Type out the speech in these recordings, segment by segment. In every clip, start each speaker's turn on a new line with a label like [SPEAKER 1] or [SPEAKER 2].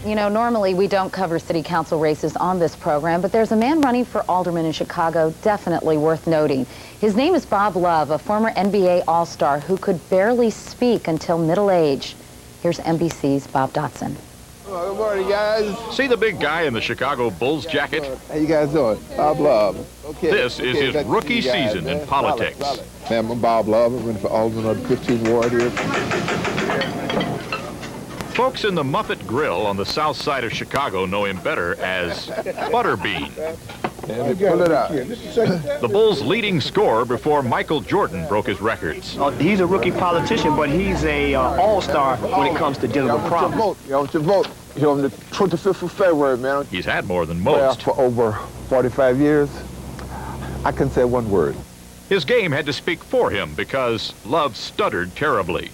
[SPEAKER 1] You know, normally we don't cover city council races on this program, but there's a man running for alderman in Chicago definitely worth noting. His name is Bob Love, a former NBA All-Star who could barely speak until middle age. Here's NBC's Bob Dotson.
[SPEAKER 2] Good morning, guys.
[SPEAKER 3] See the big guy in the Chicago Bulls jacket?
[SPEAKER 2] How you guys doing? Bob Love. Okay.
[SPEAKER 3] This is his rookie season in politics.
[SPEAKER 2] Man, I'm Bob Love. I'm running for alderman of the 15th ward here.
[SPEAKER 3] Folks in the Muppet Grill on the south side of Chicago know him better as Butterbean.
[SPEAKER 2] Pull it out.
[SPEAKER 3] The Bulls' leading scorer before Michael Jordan broke his records.
[SPEAKER 4] He's a rookie politician, but he's a all-star when it comes to dealing with problems.
[SPEAKER 2] I want your vote. You're on the 25th of February, man.
[SPEAKER 3] He's had more than most.
[SPEAKER 2] For over 45 years, I can say one word.
[SPEAKER 3] His game had to speak for him because Love stuttered terribly.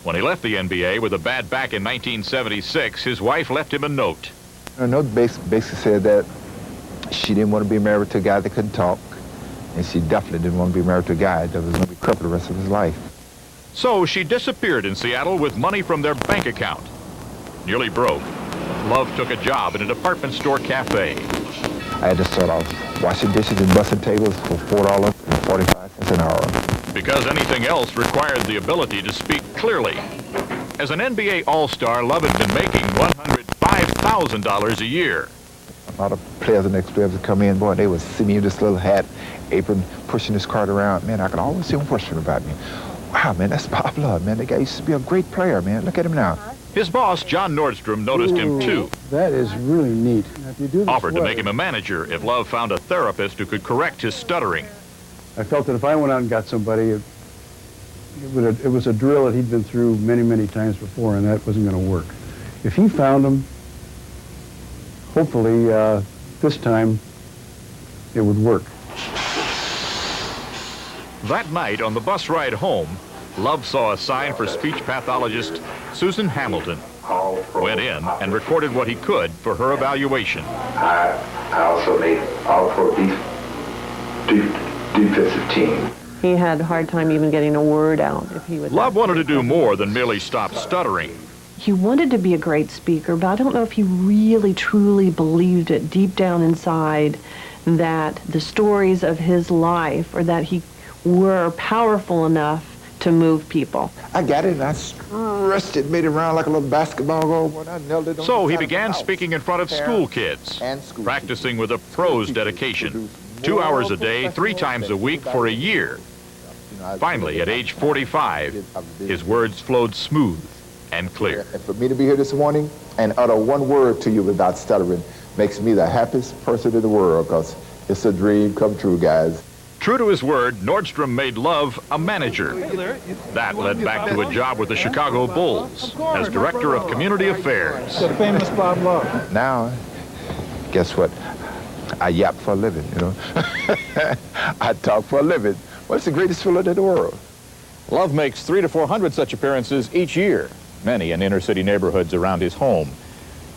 [SPEAKER 3] When he left the NBA with a bad back in 1976, his wife left him a note.
[SPEAKER 2] A note basically said that she didn't want to be married to a guy that couldn't talk, and she definitely didn't want to be married to a guy that was going to be crippled the rest of his life.
[SPEAKER 3] So she disappeared in Seattle with money from their bank account. Nearly broke, Love took a job in a department store cafe.
[SPEAKER 2] I had to start off washing dishes and bussing tables for $4.45 an hour.
[SPEAKER 3] Because anything else required the ability to speak clearly. As an NBA All-Star, Love had been making $105,000 a year.
[SPEAKER 2] A lot of players and ex-players would come in, boy, they would see me in this little hat, apron, pushing this cart around. Man, I could always see them whispering about me. Wow, man, that's Bob Love, man. That guy used to be a great player, man. Look at him now.
[SPEAKER 3] His boss, John Nordstrom, noticed him too.
[SPEAKER 5] That is really neat. Now, if you do this
[SPEAKER 3] Offered to make him a manager if Love found a therapist who could correct his stuttering.
[SPEAKER 5] I felt that if I went out and got somebody, it was a drill that he'd been through many, many times before, and that wasn't going to work. If he found him, hopefully this time it would work.
[SPEAKER 3] That night on the bus ride home, Love saw a sign for speech pathologist Susan Hamilton. Went in and recorded what he could for her evaluation.
[SPEAKER 6] I also made all pro defensive team.
[SPEAKER 7] He had a hard time even getting a word out if he was.
[SPEAKER 3] Love wanted to do more than merely stop stuttering.
[SPEAKER 7] He wanted to be a great speaker, but I don't know if he really truly believed it deep down inside that the stories of his life or that he were powerful enough to move people.
[SPEAKER 2] I got it, and I stretched it, made it round like a little basketball goal, and I nailed it on
[SPEAKER 3] So
[SPEAKER 2] the
[SPEAKER 3] he
[SPEAKER 2] side of
[SPEAKER 3] began
[SPEAKER 2] the house.
[SPEAKER 3] speaking in front of school kids,
[SPEAKER 2] and school
[SPEAKER 3] practicing with a pro's dedication. 2 hours a day, 3 times a week for a year. Finally, at age 45, his words flowed smooth and clear.
[SPEAKER 2] And for me to be here this morning and utter one word to you without stuttering makes me the happiest person in the world, because it's a dream come true, guys.
[SPEAKER 3] True to his word, Nordstrom made Love a manager. That led back to a job with the Chicago Bulls as Director of Community Affairs.
[SPEAKER 5] The famous Bob Love.
[SPEAKER 2] Now, guess what? I yap for a living, you know. I talk for a living. What's the greatest feeling in the world?
[SPEAKER 8] Love makes 300 to 400 such appearances each year, many in inner city neighborhoods around his home.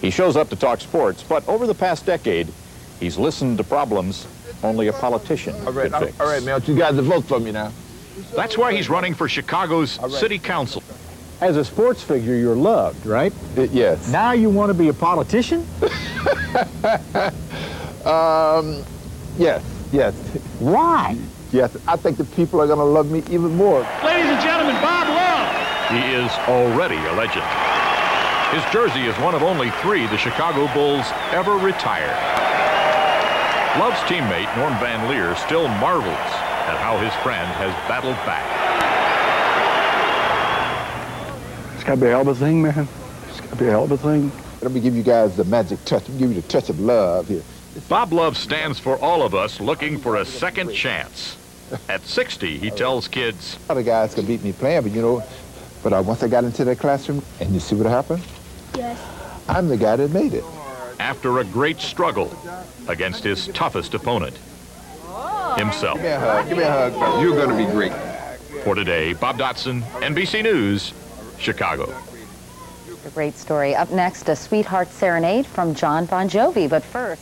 [SPEAKER 8] He shows up to talk sports, but over the past decade, he's listened to problems only a politician could fix.
[SPEAKER 2] All right, man, you guys to vote for me now.
[SPEAKER 3] That's why he's running for Chicago's City Council.
[SPEAKER 5] As a sports figure, you're loved, right?
[SPEAKER 2] Yes.
[SPEAKER 5] Now you want to be a politician?
[SPEAKER 2] Yes.
[SPEAKER 5] Why?
[SPEAKER 2] Yes, I think the people are going to love me even more.
[SPEAKER 4] Ladies and gentlemen, Bob Love.
[SPEAKER 3] He is already a legend. His jersey is one of only 3 the Chicago Bulls ever retired. Love's teammate, Norm Van Leer, still marvels at how his friend has battled back.
[SPEAKER 5] It's got to be a hell of a thing, man. It's got to be a hell of a thing.
[SPEAKER 2] Let me give you guys the magic touch. Let me give you the touch of love here.
[SPEAKER 3] Bob Love stands for all of us looking for a second chance. At 60, he tells kids,
[SPEAKER 2] Other guys can beat me playing, but once I got into that classroom, and you see what happened?
[SPEAKER 9] Yes.
[SPEAKER 2] I'm the guy that made it.
[SPEAKER 3] after a great struggle against his toughest opponent, himself.
[SPEAKER 2] Give me a hug. Give me a hug, brother. You're going to be great.
[SPEAKER 3] For today, Bob Dotson, NBC News, Chicago.
[SPEAKER 1] A great story. Up next, a Sweetheart Serenade from John Bon Jovi. But first...